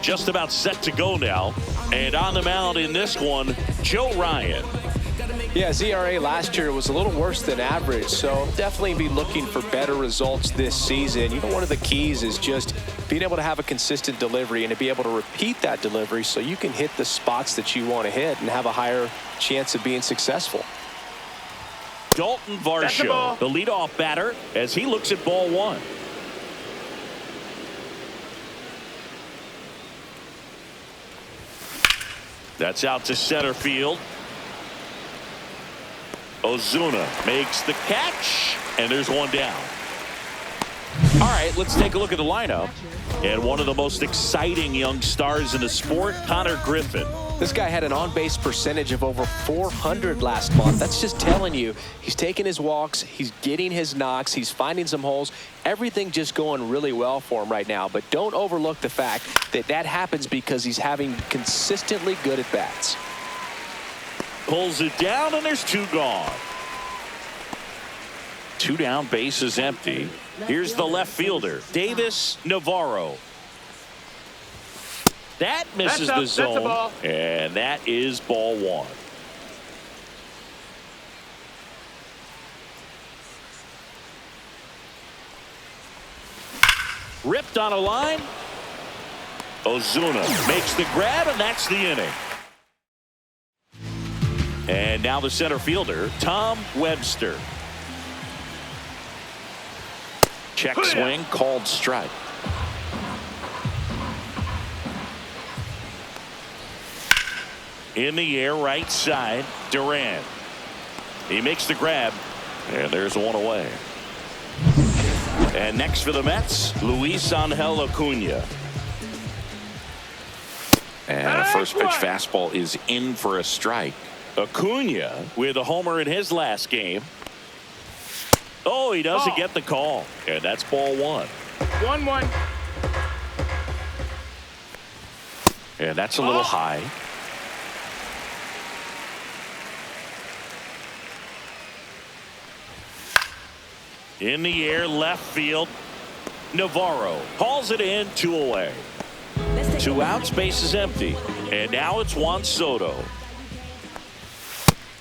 just about set to go now. And on the mound in this one, Joe Ryan. Yeah, his ERA last year was a little worse than average, so definitely be looking for better results this season. You know, one of the keys is just being able to have a consistent delivery and to be able to repeat that delivery so you can hit the spots that you want to hit and have a higher chance of being successful. Dalton Varsho, the leadoff batter, as he looks at ball one. That's out to center field. Ozuna makes the catch, and there's one down. All right, let's take a look at the lineup. And one of the most exciting young stars in the sport, Connor Griffin. This guy had an on-base percentage of over 400 last month. That's just telling you he's taking his walks, he's getting his knocks, he's finding some holes. Everything just going really well for him right now. But don't overlook the fact that that happens because he's having consistently good at-bats. Pulls it down, and there's two gone. Two down, base is empty. Here's the left fielder, Davis Navarro. That misses the zone, and that is ball one. Ripped on a line. Ozuna makes the grab, and that's the inning. And now the center fielder, Tom Webster. Check swing, called strike. In the air, right side, Durant. He makes the grab, and there's one away. And next for the Mets, Luis Angel Acuna. And a first pitch fastball is in for a strike. Acuna with a homer in his last game. Oh, he doesn't get the call. And that's ball one. 1-1. And that's a little high. In the air, left field. Navarro hauls it in, two away. Two outs, base is empty. And now it's Juan Soto.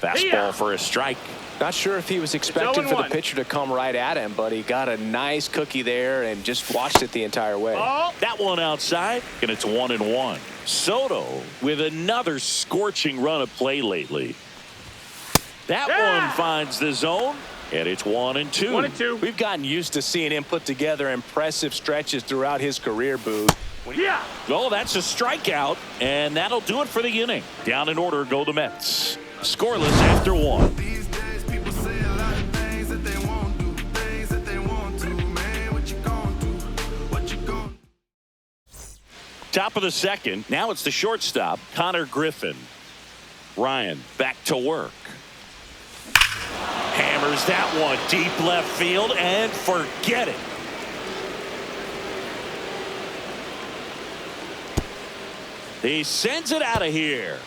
Fastball for a strike. Not sure if he was expecting for the pitcher to come right at him, but he got a nice cookie there and just watched it the entire way. That one outside, and it's 1-1. Soto with another scorching run of play lately. That one finds the zone, and it's 1-2. 1-2. We've gotten used to seeing him put together impressive stretches throughout his career, Boo. Oh, that's a strikeout, and that'll do it for the inning. Down in order go the Mets. Scoreless after one. Top of the second. Now it's the shortstop, Connor Griffin. Ryan back to work. Hammers that one deep left field, and forget it. He sends it out of here.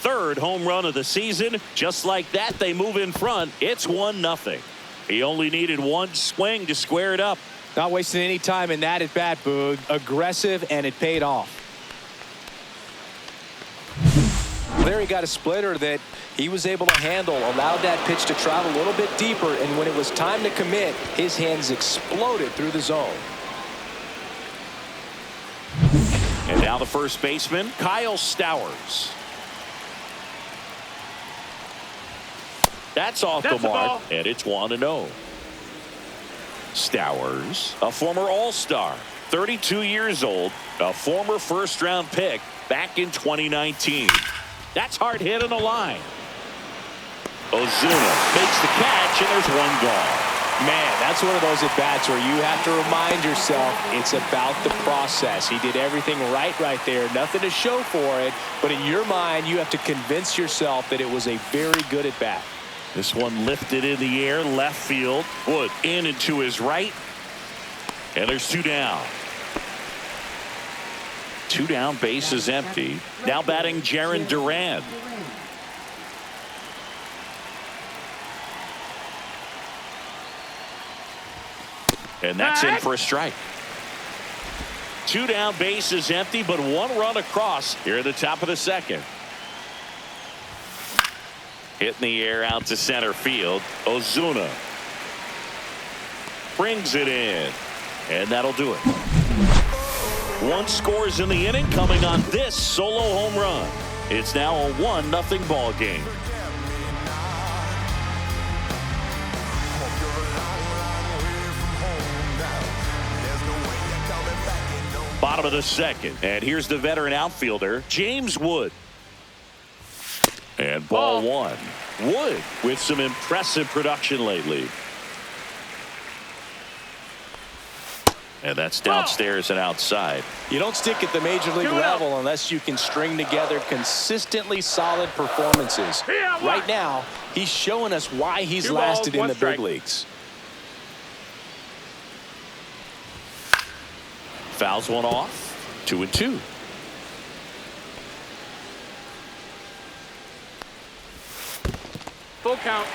Third home run of the season. Just like that, they move in front. It's 1-0. He only needed one swing to square it up. Not wasting any time in that at bat, Boog. Aggressive, and it paid off. There he got a splitter that he was able to handle, allowed that pitch to travel a little bit deeper, and when it was time to commit, his hands exploded through the zone. And now the first baseman, Kyle Stowers. That's off the mark, and it's 1-0. Stowers, a former All-Star, 32 years old, a former first-round pick back in 2019. That's hard hit on the line. Ozuna makes the catch, and there's one gone. Man, that's one of those at-bats where you have to remind yourself it's about the process. He did everything right there. Nothing to show for it, but in your mind, you have to convince yourself that it was a very good at-bat. This one lifted in the air, left field. Wood in and to his right. And there's two down. Two down, base is empty. Now batting Jarren Duran. And that's in for a strike. 2 down, bases empty, but 1 run across here at the top of the second. Hit in the air out to center field. Ozuna brings it in, and that'll do it. 1 scores in the inning, coming on this solo home run. It's now a 1-0 ball game. Bottom of the second, and here's the veteran outfielder, James Wood. And ball 1. Wood with some impressive production lately. And that's downstairs and outside. You don't stick at the major league level unless you can string together consistently solid performances. Right now, he's showing us why he's lasted in the big leagues. Fouls one off. 2-2. Full count.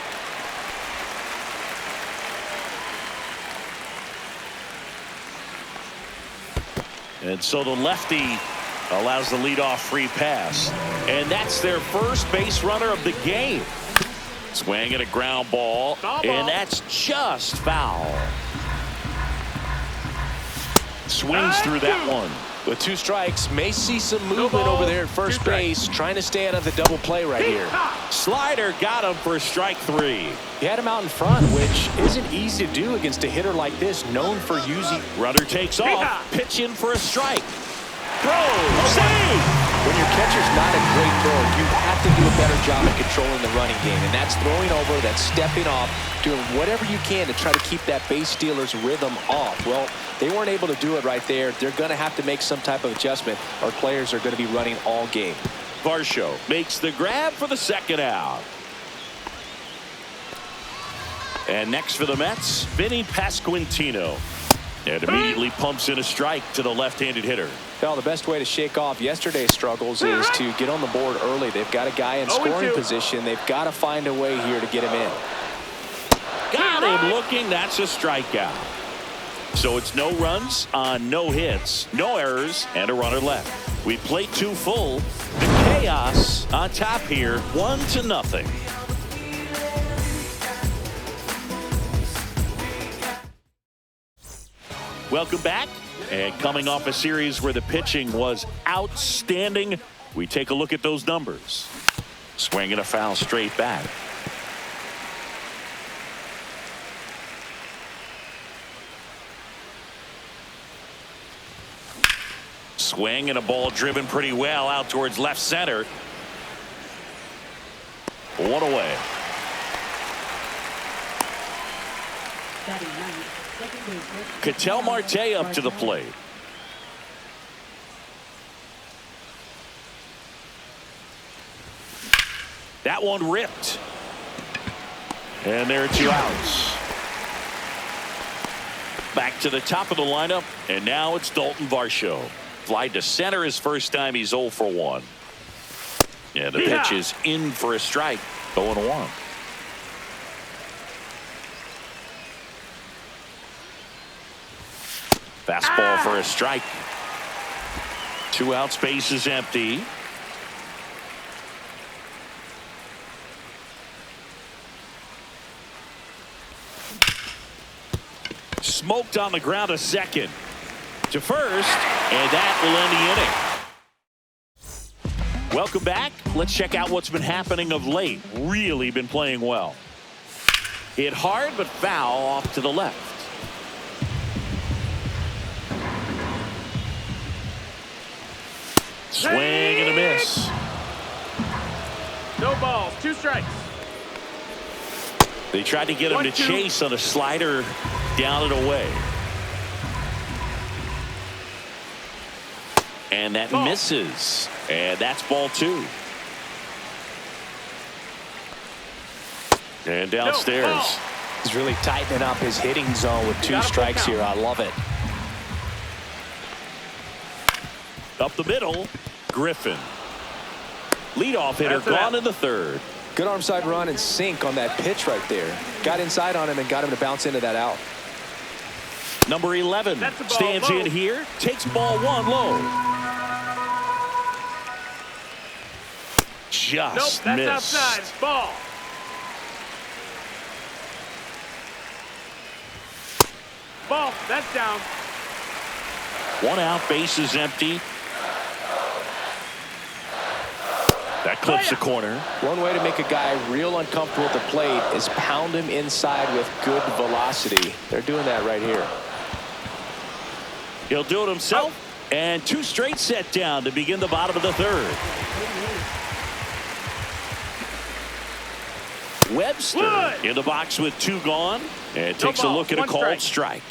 And so the lefty allows the leadoff free pass. And that's their first base runner of the game. Swing at a ground ball. And that's just foul. Swings through that one. With 2 strikes, may see some movement over there at first base, trying to stay out of the double play right here. Slider got him for strike 3. He had him out in front, which isn't easy to do against a hitter like this, known for using. Runner takes off, pitch in for a strike. Throw, save! When your catcher's not a great thrower, you have to do a better job at controlling the running game, and that's throwing over, that's stepping off, doing whatever you can to try to keep that base stealer's rhythm off. Well, they weren't able to do it right there. They're going to have to make some type of adjustment, or players are going to be running all game. Varsho makes the grab for the second out. And next for the Mets, Vinny Pasquantino. And immediately pumps in a strike to the left-handed hitter. Well, the best way to shake off yesterday's struggles is to get on the board early. They've got a guy in scoring position. They've got to find a way here to get him in. Got him looking. That's a strikeout. So it's no runs on no hits, no errors, and a runner left. We played 2 full. The chaos on top here, 1-0. Welcome back. And coming off a series where the pitching was outstanding, we take a look at those numbers. Swing and a foul straight back. Swing and a ball driven pretty well out towards left center. 1 away. Ketel Marte up to the plate. That one ripped. And there are 2 outs. Back to the top of the lineup, and now it's Dalton Varsho. Fly to center his first time. He's 0 for 1. Yeah, the pitch is in for a strike. 0-1. Fastball for a strike. 2 outs, base is empty. Smoked on the ground to second. To first, and that will end the inning. Welcome back. Let's check out what's been happening of late. Really been playing well. Hit hard but foul off to the left. Swing and a miss. No balls, 2 strikes. They tried to get him to chase on a slider down and away. And that misses. And that's ball 2. And downstairs. He's really tightening up his hitting zone with 2 strikes here. I love it. Up the middle, Griffin. Leadoff hitter gone in the 3rd. Good arm side run and sink on that pitch right there. Got inside on him and got him to bounce into that out. Number 11 stands in here, takes ball one low. Just nope, missed. that's outside. Ball. Ball. That's down. 1 out, base is empty. That clips the corner. One way to make a guy real uncomfortable at the plate is pound him inside with good velocity. They're doing that right here. He'll do it himself. And 2 straight set down to begin the bottom of the 3rd. Webster in the box with 2 gone. And takes a look at a called strike.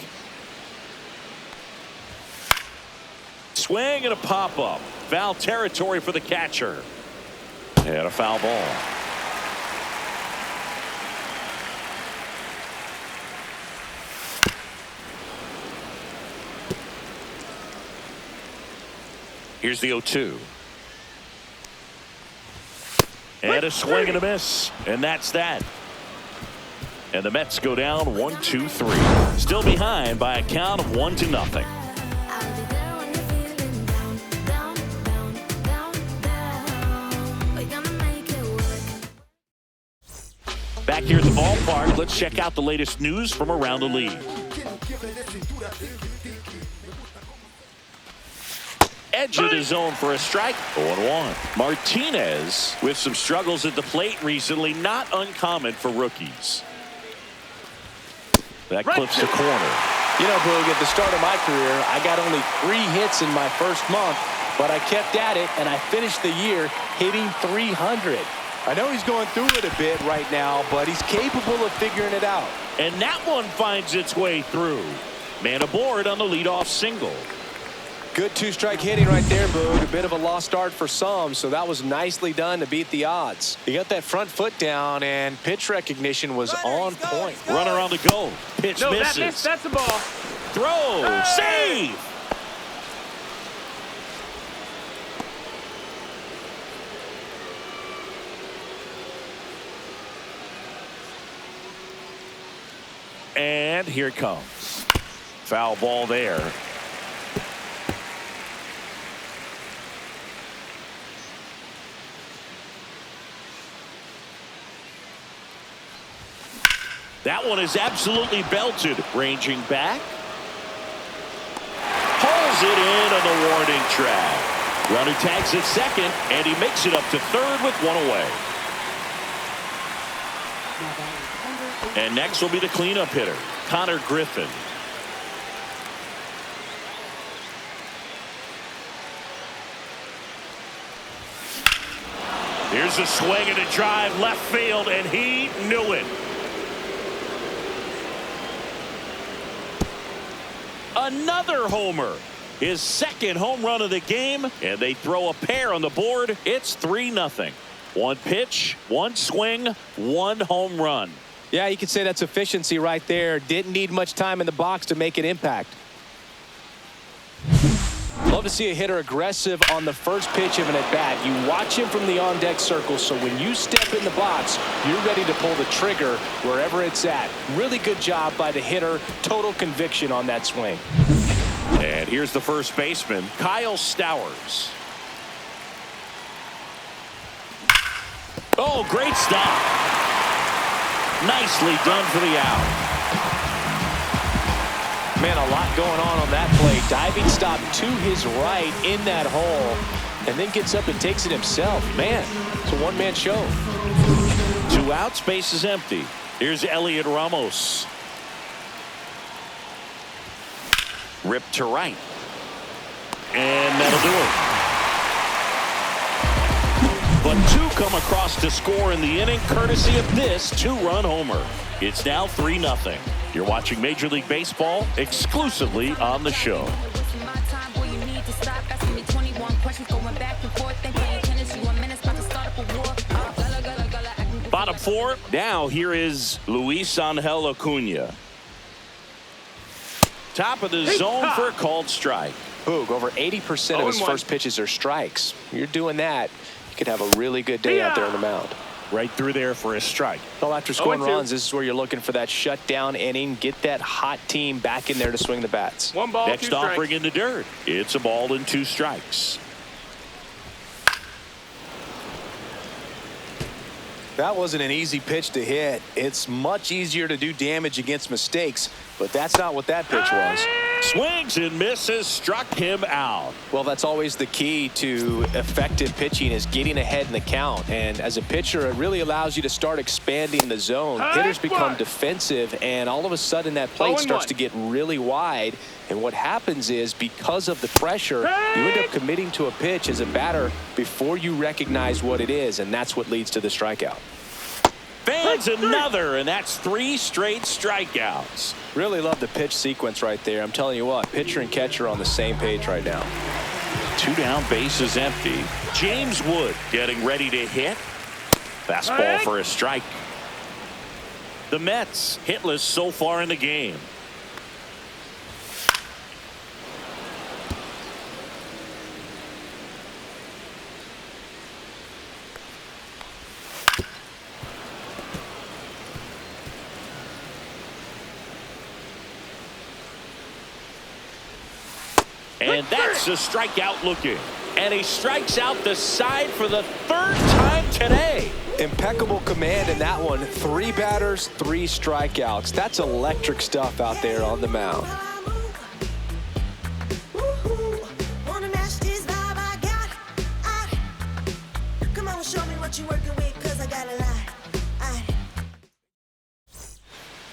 Swing and a pop-up. Foul territory for the catcher. And a foul ball. Here's the 0-2. And a swing and a miss. And that's that. And the Mets go down 1-2-3. Still behind by a count of 1-0. Back here at the ballpark, let's check out the latest news from around the league. Edge of the zone for a strike. 0-1. Martinez with some struggles at the plate recently, not uncommon for rookies. That clips the corner. You know, Boog, at the start of my career, I got only 3 hits in my first month, but I kept at it, and I finished the year hitting 300. I know he's going through it a bit right now, but he's capable of figuring it out. And that one finds its way through. Man aboard on the leadoff single. Good 2-strike hitting right there, Boog. A bit of a lost start for some, so that was nicely done to beat the odds. He got that front foot down, and pitch recognition was on point. Runner on the go. Pitch misses. That's the ball. Throw. Save. And here it comes. Foul ball there. That one is absolutely belted. Ranging back. Pulls it in on the warning track. Runner tags at second, and he makes it up to 3rd with 1 away. And next will be the cleanup hitter, Connor Griffin. Here's a swing and a drive left field, and he knew it. Another homer. His 2nd home run of the game, and they throw a pair on the board. It's 3-0. 1 pitch, 1 swing, 1 home run. Yeah, you could say that's efficiency right there. Didn't need much time in the box to make an impact. Love to see a hitter aggressive on the first pitch of an at-bat. You watch him from the on-deck circle, so when you step in the box, you're ready to pull the trigger wherever it's at. Really good job by the hitter. Total conviction on that swing. And here's the first baseman, Kyle Stowers. Oh, great stop. Nicely done for the out. Man, a lot going on that play. Diving stop to his right in that hole, and then gets up and takes it himself. Man, it's a one-man show. 2 outs, base is empty. Here's Elliot Ramos. Ripped to right. And that'll do it. But 2 come across to score in the inning, courtesy of this 2-run homer. It's now 3-0. You're watching Major League Baseball exclusively on the show. Bottom 4. Now here is Luis Angel Acuna. Top of the zone for a called strike. Boog, over 80% of his first pitches are strikes. You're doing that, you could have a really good day out there on the mound. Right through there for a strike. Well, after scoring 0-2. runs, this is where you're looking for that shutdown inning. Get that hot team back in there to swing the bats. 1 ball, 2 Next strikes. offering in the dirt. It's a ball and 2 strikes. That wasn't an easy pitch to hit. It's much easier to do damage against mistakes, but that's not what that pitch was. Swings and misses, struck him out. Well, that's always the key to effective pitching, is getting ahead in the count. And as a pitcher, it really allows you to start expanding the zone. Hitters become defensive, and all of a sudden that plate starts to get really wide. And what happens is, because of the pressure, you end up committing to a pitch as a batter before you recognize what it is, and that's what leads to the strikeout. Fans another, and that's 3 straight strikeouts. Really love the pitch sequence right there. I'm telling you what, pitcher and catcher are on the same page right now. 2 down, base is empty. James Wood getting ready to hit. Fastball for a strike. The Mets hitless so far in the game. And that's a strikeout looking. And he strikes out the side for the 3rd time today. Impeccable command in that one. 3 batters, 3 strikeouts. That's electric stuff out there on the mound.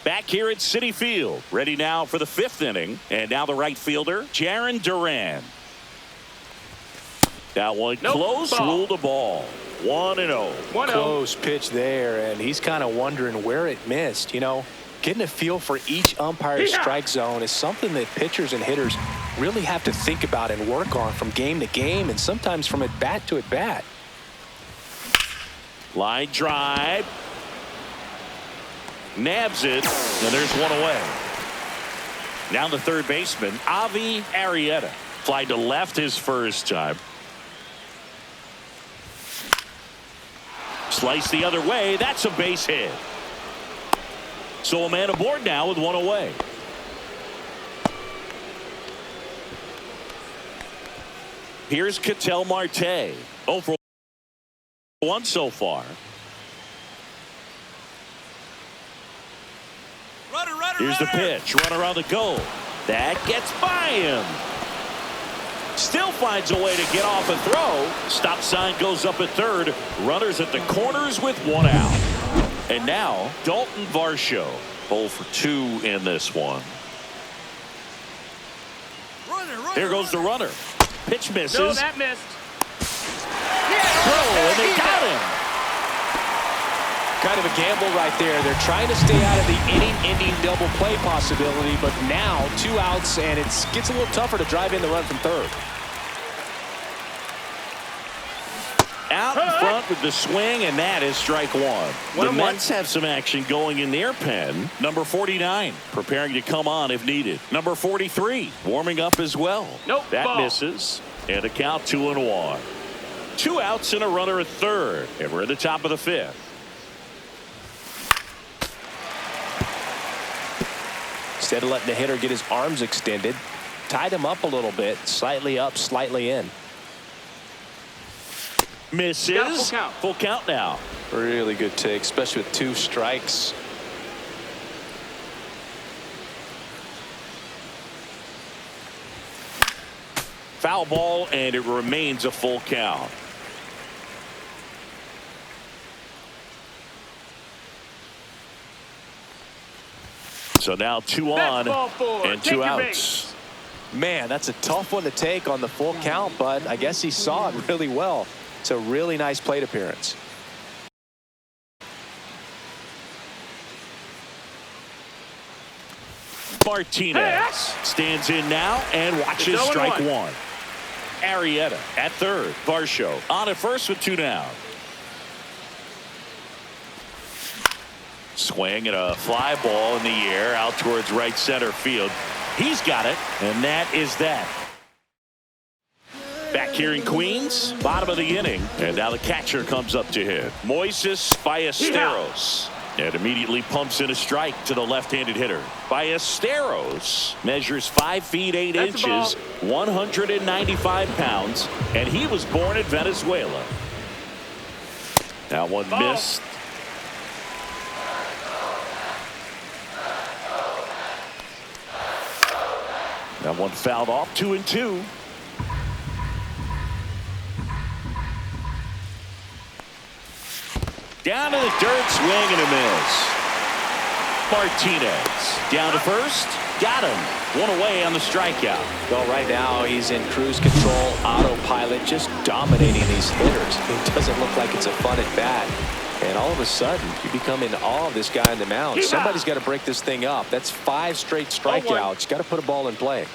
Back here at Citi Field, ready now for the 5th inning. And now the right fielder, Jarren Duran. That one close, ruled a ball. 1-0. Close pitch there, and he's kind of wondering where it missed. You know, getting a feel for each umpire's strike zone is something that pitchers and hitters really have to think about and work on from game to game, and sometimes from at bat to at bat. Line drive. Nabs it, and there's one away. Now the third baseman, Avi Arrieta. Fly to left his first time. Slice the other way. That's a base hit. So a man aboard now with one away. Here's Ketel Marte. 0 for 1 so far. Here's the pitch. Runner on the go. That gets by him. Still finds a way to get off a throw. Stop sign goes up at third. Runners at the corners with 1 out. And now Dalton Varsho. 0 for 2 in this one. Here goes the runner. Pitch misses. No, that missed. Throw, and they got him. Kind of a gamble right there. They're trying to stay out of the inning-ending double play possibility, but now 2 outs, and it gets a little tougher to drive in the run from third. Out in front with the swing, and that is strike 1. The Mets have some action going in their pen. Number 49 preparing to come on if needed. Number 43 warming up as well. That misses, and a count 2-1. 2 outs and a runner at third, and we're at the top of the 5th. Instead of letting the hitter get his arms extended, tied him up a little bit, slightly up, slightly in. Misses. Full count now. Really good take, especially with 2 strikes. Foul ball, and it remains a full count. So now 2 on and 2 outs. Man, that's a tough one to take on the full count, but I guess he saw it really well. It's a really nice plate appearance. Martinez stands in now and watches strike 1. Arrieta at third. Varsho on at first with 2 down. Swing and a fly ball in the air out towards right center field. He's got it, and that is that. Back here in Queens, bottom of the inning. And now the catcher comes up to hit. Moises Ballesteros. And immediately pumps in a strike to the left-handed hitter. Ballesteros measures 5 feet 8 inches, 195 pounds, and he was born in Venezuela. That one missed. That one fouled off, 2-2. Down to the dirt, swing and a miss. Martinez down to first, got him. One away on the strikeout. Well, right now he's in cruise control, autopilot, just dominating these hitters. It doesn't look like it's a fun at bat. And all of a sudden, you become in awe of this guy on the mound. Somebody's got to break this thing up. That's 5 straight strikeouts. Got to put a ball in play.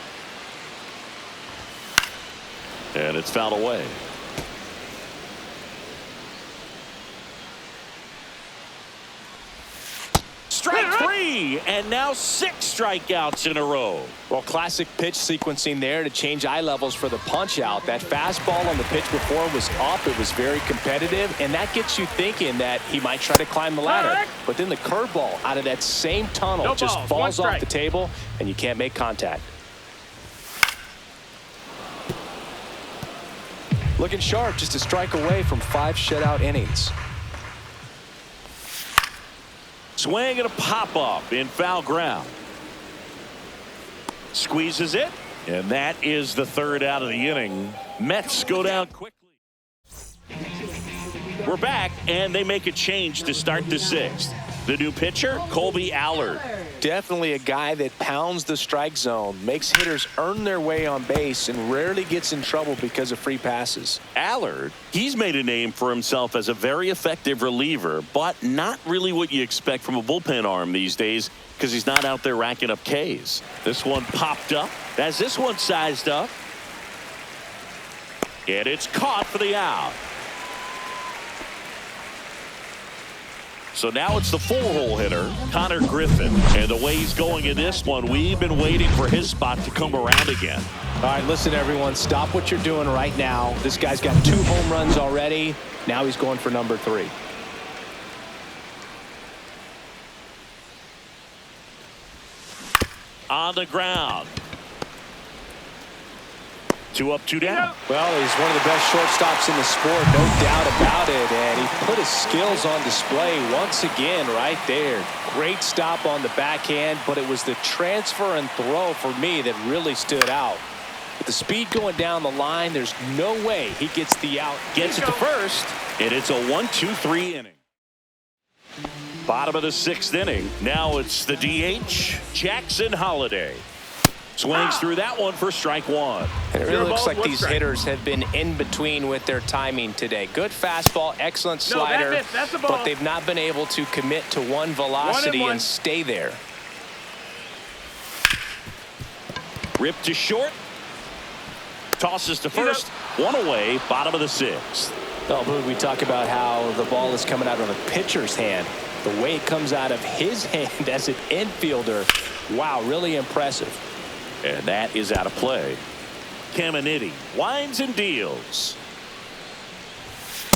And it's fouled away. Strike 3, and now 6 strikeouts in a row. Well, classic pitch sequencing there to change eye levels for the punch out. That fastball on the pitch before was up. It was very competitive, and that gets you thinking that he might try to climb the ladder. But then the curveball out of that same tunnel just falls off the table, and you can't make contact. Looking sharp, just a strike away from 5 shutout innings. Swing and a pop-up in foul ground. Squeezes it, and that is the 3rd out of the inning. Mets go down quickly. We're back, and they make a change to start the 6th. The new pitcher, Kolby Allard. Definitely a guy that pounds the strike zone, makes hitters earn their way on base, and rarely gets in trouble because of free passes. Allard, he's made a name for himself as a very effective reliever, but not really what you expect from a bullpen arm these days because he's not out there racking up Ks. This one popped up. As this one sized up. And it's caught for the out. So now it's the 4-hole hitter, Connor Griffin. And the way he's going in this one, we've been waiting for his spot to come around again. All right, listen, everyone. Stop what you're doing right now. This guy's got 2 home runs already. Now he's going for number 3. On the ground. 2 up, 2 down. Well, he's one of the best shortstops in the sport, no doubt about it. And he put his skills on display once again right there. Great stop on the backhand, but it was the transfer and throw for me that really stood out. With the speed going down the line, there's no way he gets the out. Gets it to first, and it's a 1-2-3 inning. Bottom of the 6th inning. Now it's the DH, Jackson Holliday. Swings through that one for strike 1. And it really looks like these hitters have been in between with their timing today. Good fastball, excellent slider, but they've not been able to commit to one velocity and stay there. Ripped to short. Tosses to first. 1 away, bottom of the 6th. Oh, we talk about how the ball is coming out of the pitcher's hand. The way it comes out of his hand as an infielder, wow, really impressive. And that is out of play. Caminiti winds and deals.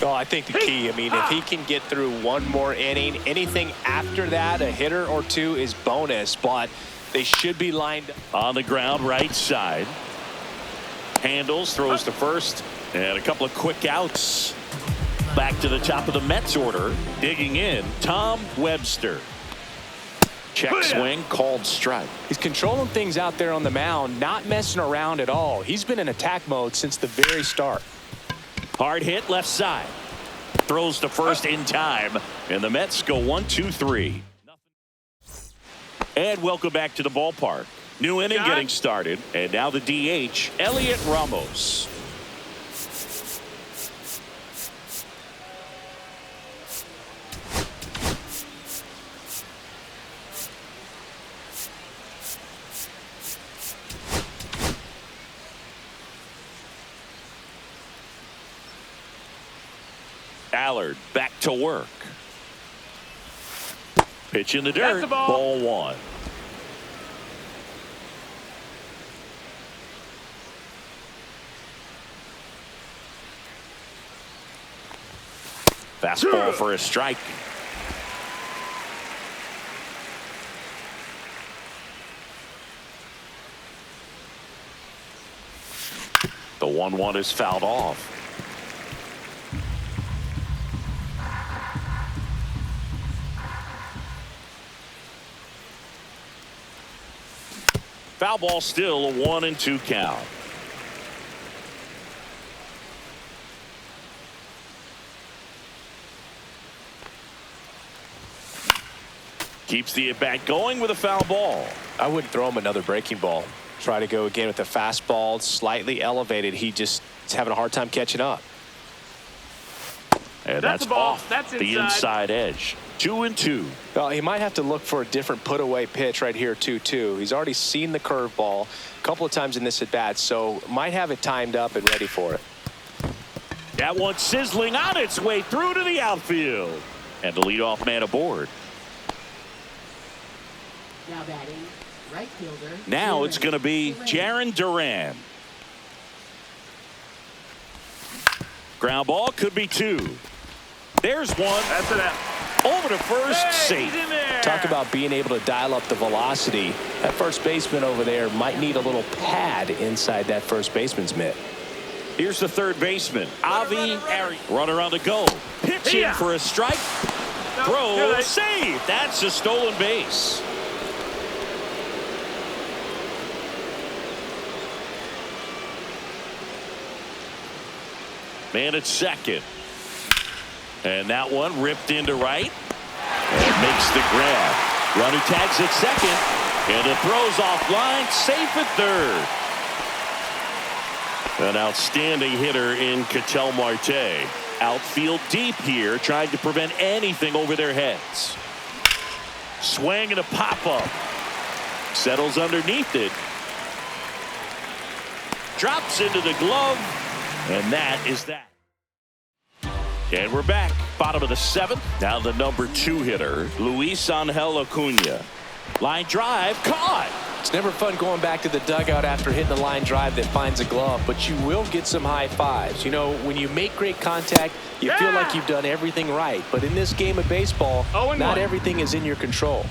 Oh, I think the key, I mean, if he can get through one more inning, anything after that, a hitter or 2 is bonus, but they should be lined up. On the ground, right side. Handles, throws to first, and a couple of quick outs. Back to the top of the Mets order. Digging in, Tom Webster. Check swing, called strike. He's controlling things out there on the mound, not messing around at all. He's been in attack mode since the very start. Hard hit left side. Throws to first in time, and the Mets go 1-2-3. And welcome back to the ballpark. New inning getting started, and now the DH, Elliot Ramos. Allard back to work. Pitch in the dirt. Ball 1. Fastball for a strike. The 1-1 is fouled off. Foul ball, still a 1-2 count. Keeps the at-bat going with a foul ball. I wouldn't throw him another breaking ball. Try to go again with the fastball, slightly elevated. He just is having a hard time catching up. And That's that's a ball. off That's the inside edge. 2-2. Well, he might have to look for a different put-away pitch right here, 2-2. He's already seen the curveball a couple of times in this at-bat, so might have it timed up and ready for it. That one sizzling on its way through to the outfield. And the leadoff man aboard. Now batting, right fielder. Now it's going to be Jarren Duran. Ground ball, could be 2. There's one. That's it. Over to first, Hey, safe. he's in there. Talk about being able to dial up the velocity. That first baseman over there might need a little pad inside that first baseman's mitt. Here's the third baseman, Avi Ari. Runner on the go. Pitching Yeah. for a strike. No, Throw, too late. save. That's a stolen base. Man at second. And that one ripped into right. And makes the grab. Runner tags at second. And it throws offline. Safe at third. An outstanding hitter in Ketel Marte. Outfield deep here, trying to prevent anything over their heads. Swing and a pop-up. Settles underneath it. Drops into the glove. And that is that. And we're back. Bottom of the 7th. Now the number 2 hitter, Luis Angel Acuna. Line drive, caught. It's never fun going back to the dugout after hitting a line drive that finds a glove, but you will get some high fives. You know, when you make great contact, you feel like you've done everything right. But in this game of baseball, not everything is in your control.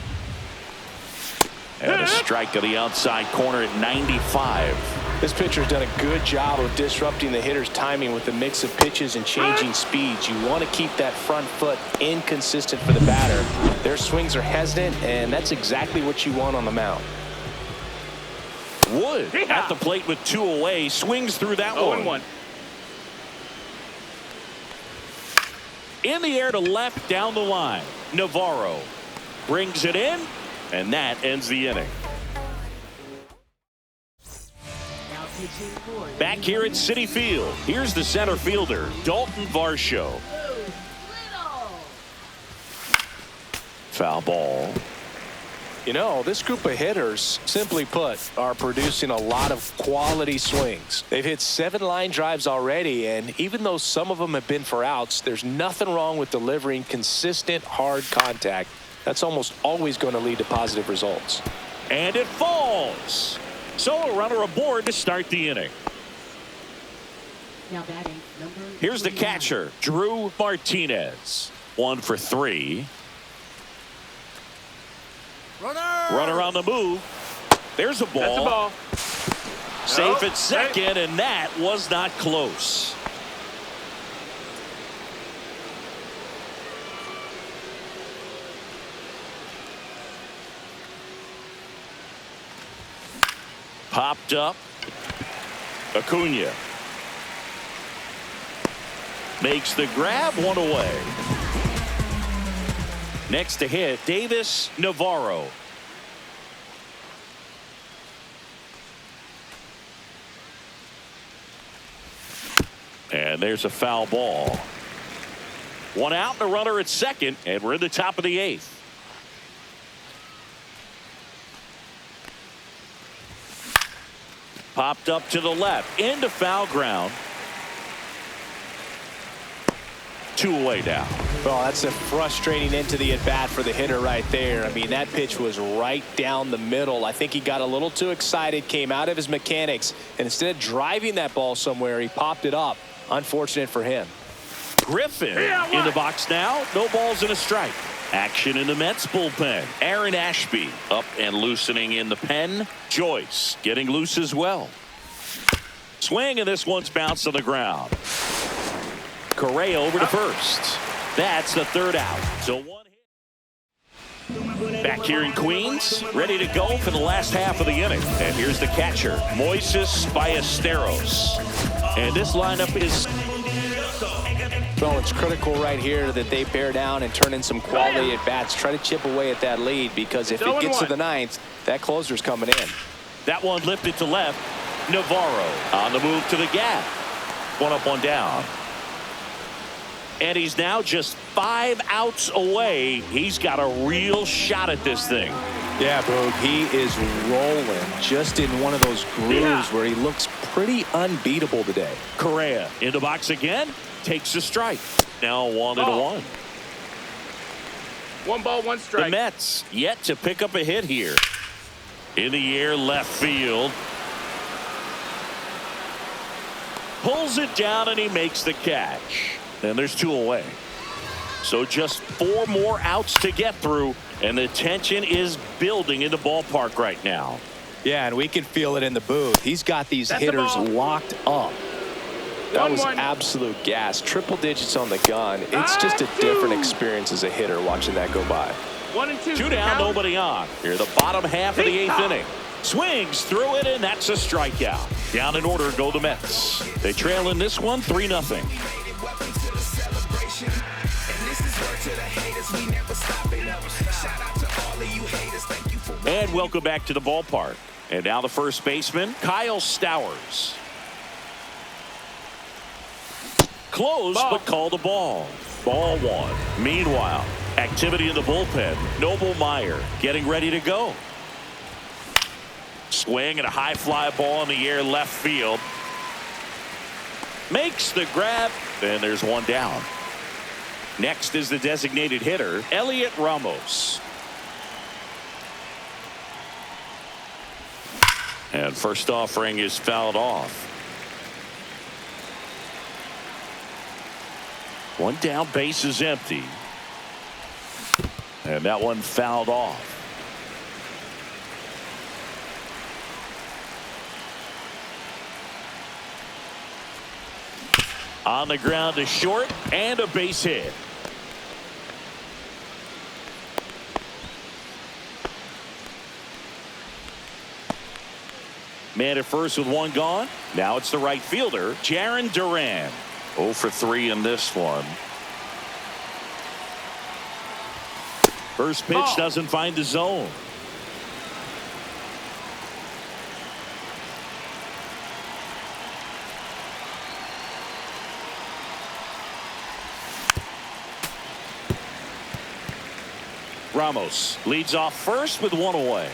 And a strike to the outside corner at 95. This pitcher's done a good job of disrupting the hitter's timing with the mix of pitches and changing speeds. You want to keep that front foot inconsistent for the batter. Their swings are hesitant, and that's exactly what you want on the mound. Wood at the plate with 2 away. Swings through that one. 0-1. In the air to left down the line. Navarro brings it in, and that ends the inning. Now pitching for Back here at Citi Field, here's the center fielder, Dalton Varsho. Little. Foul ball. You know, this group of hitters, simply put, are producing a lot of quality swings. They've hit 7 line drives already, and even though some of them have been for outs, there's nothing wrong with delivering consistent, hard contact. That's almost always going to lead to positive results. And it falls. So a runner aboard to start the inning. Now batting, number Here's the 29. catcher, Drew Martinez. 1 for 3. Runner on the move. There's a ball. That's a ball. Safe Nope. at second, and that was not close. Popped up. Acuna makes the grab, 1 away. Next to hit, Davis Navarro. And there's a foul ball. 1 out, and a runner at second, and we're in the top of the 8th. Popped up to the left, into foul ground. 2 away now. Well, that's a frustrating end to the at-bat for the hitter right there. I mean, that pitch was right down the middle. I think he got a little too excited, came out of his mechanics, and instead of driving that ball somewhere, he popped it up. Unfortunate for him. Griffin Yeah, in the what? box now. No balls and a strike. Action in the Mets bullpen. Aaron Ashby up and loosening in the pen. Joyce getting loose as well. Swing, and this one's bounced on the ground. Correa over to first. That's the third out. So one hit. Back here in Queens, ready to go for the last half of the inning. And here's the catcher, Moises Ballesteros. And this lineup is... Well, it's critical right here that they bear down and turn in some quality at bats. Try to chip away at that lead, because if it gets to the ninth, that closer's coming in. That one lifted to left. Navarro on the move to the gap. One up, one down. And he's now just 5 outs away. He's got a real shot at this thing. Yeah, Boog, he is rolling just in one of those grooves where he looks pretty unbeatable today. Correa in the box again. Takes a strike. Now 1-1. 1 ball, 1 strike. The Mets yet to pick up a hit here. In the air, left field. Pulls it down, and he makes the catch. And there's 2 away. So just 4 more outs to get through, and the tension is building in the ballpark right now. Yeah, and we can feel it in the booth. He's got these That's the hitters ball. locked up. That was 1-1. absolute gas. Triple digits on the gun. It's just a different experience as a hitter watching that go by. 1 and 2. 2 down, Count. nobody on. Here, the bottom half of the 8th Peacock. inning. Swings through it, and that's a strikeout. Down in order go the Mets. They trail in this one 3-0. And welcome back to the ballpark. And now the first baseman, Kyle Stowers. Close, Ball. but called a ball. Ball 1. Meanwhile, activity in the bullpen. Noble Meyer getting ready to go. Swing and a high fly ball in the air left field. Makes the grab, and there's 1 down. Next is the designated hitter, Elliot Ramos. And first offering is fouled off. 1 down, base is empty. And that one fouled off. On the ground to short, and a base hit. Man at first with 1 gone. Now it's the right fielder, Jarren Duran. 0 for 3 in this one. First pitch Ball. doesn't find the zone. Ramos leads off first with 1 away.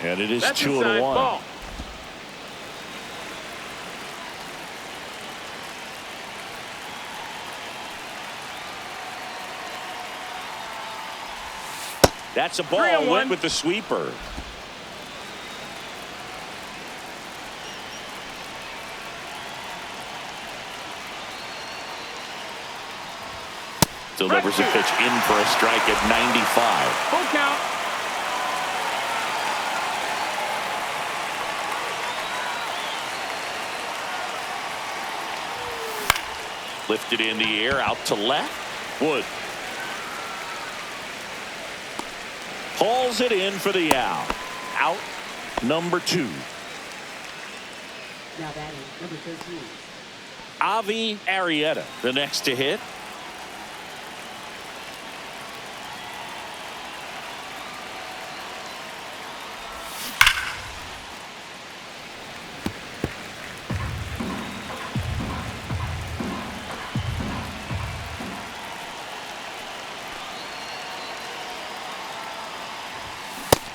And it is That's 2-1. inside. Ball. That's a ball. 3-1. Went with the sweeper. Delivers a pitch in for a strike at 95. Full count. Lifted in the air, out to left. Wood hauls it in for the out. Out number 2. Now batting, number 13. Avi Arrieta, the next to hit.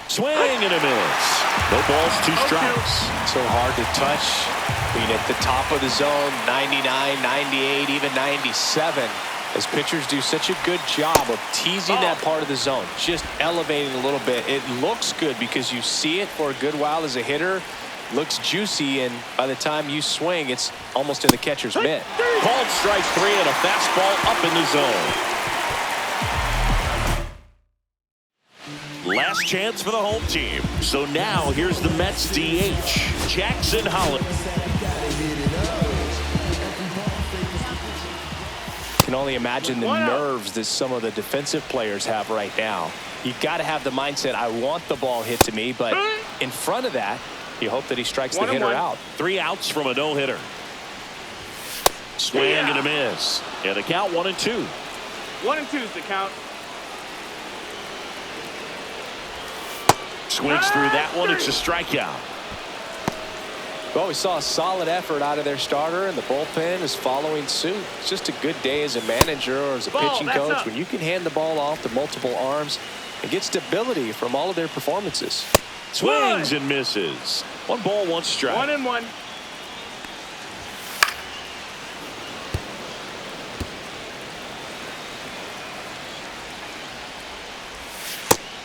Swing and a miss. No balls, 2 strikes. So hard to touch. Being at the top of the zone, 99, 98, even 97. As pitchers do such a good job of teasing that part of the zone, just elevating a little bit. It looks good because you see it for a good while as a hitter, Looks juicy, and by the time you swing, it's almost in the catcher's mitt. Called strike 3 and a fastball up in the zone. Last chance for the home team. So now here's the Mets DH, Jackson Holland. Can only imagine the nerves that some of the defensive players have right now. You've got to have the mindset, I want the ball hit to me, but in front of that, you hope that he strikes the hitter out. 3 outs from a no-hitter. Swing and a miss. And the count 1-2. 1-2 is the count. Swings through that one. It's a strikeout. Well, we saw a solid effort out of their starter, and the bullpen is following suit. It's just a good day as a manager or as a pitching coach when you can hand the ball off to multiple arms and get stability from all of their performances. Swings and misses. 1 ball, 1 strike. 1-1.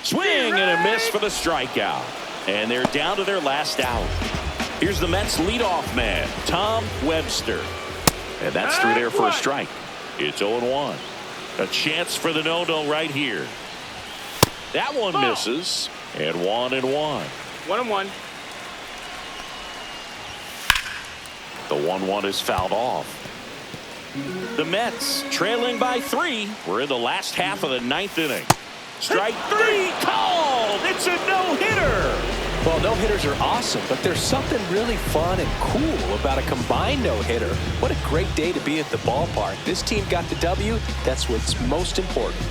Swing and a miss for the strikeout. And they're down to their last out. Here's the Mets leadoff man, Tom Webster. And that's through there for a strike. It's 0-1. A chance for the no-no right here. That one misses. And 1-1. 1-1. The 1-1 is fouled off. The Mets trailing by 3. We're in the last half of the 9th inning. Strike 3 called. It's a no-hitter. Well, no-hitters are awesome, but there's something really fun and cool about a combined no-hitter. What a great day to be at the ballpark. This team got the W. That's what's most important.